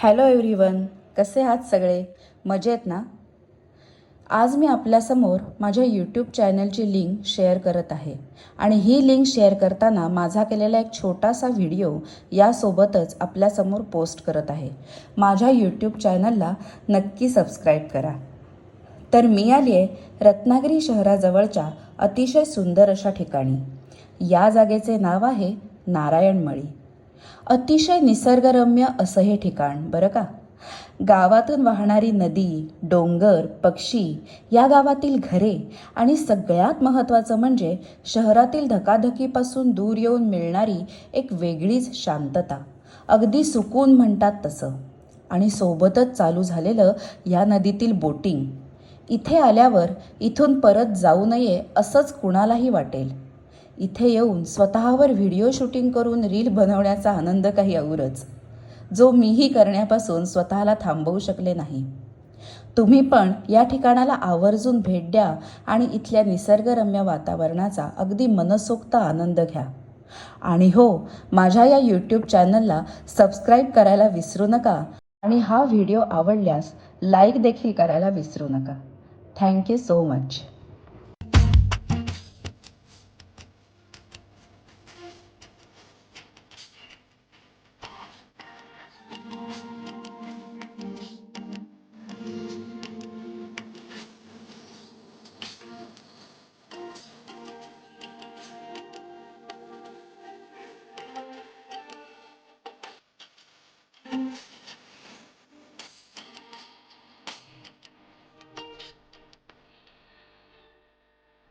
Hello everyone, कसे आहात सगळे? मजेत ना? आज मी आपल्यासमोर माझ्या यूट्यूब चॅनलची लिंक शेअर करत आहे आणि ही लिंक शेअर करताना माझा केलेला एक छोटासा व्हिडिओ यासोबतच आपल्यासमोर पोस्ट करत आहे. माझ्या यूट्यूब चॅनलला नक्की सबस्क्राईब करा. तर मी आली आहे रत्नागिरी शहराजवळच्या अतिशय सुंदर अशा ठिकाणी. या जागेचे नाव आहे नारायणमळी. अतिशय निसर्गरम्य असं हे ठिकाण बरं का. गावातून वाहणारी नदी, डोंगर, पक्षी, या गावातील घरे आणि सगळ्यात महत्त्वाचं म्हणजे शहरातील धकाधकीपासून दूर येऊन मिळणारी एक वेगळीच शांतता. अगदी सुकून म्हणतात तसं. आणि सोबतच चालू झालेलं या नदीतील बोटिंग. इथे आल्यावर इथून परत जाऊ नये असंच कुणालाही वाटेल. इथे येऊन स्वतःवर व्हिडिओ शूटिंग करून रील बनवण्याचा आनंद काही औरच, जो मीही करण्यापासून स्वतःला थांबवू शकले नाही. तुम्ही पण या ठिकाणाला आवर्जून भेट द्या आणि इथल्या निसर्गरम्य वातावरणाचा अगदी मनसोक्त आनंद घ्या. आणि हो, माझ्या या यूट्यूब चॅनलला सबस्क्राईब करायला विसरू नका आणि हा व्हिडिओ आवडल्यास लाईक देखील करायला विसरू नका. Thank you so much.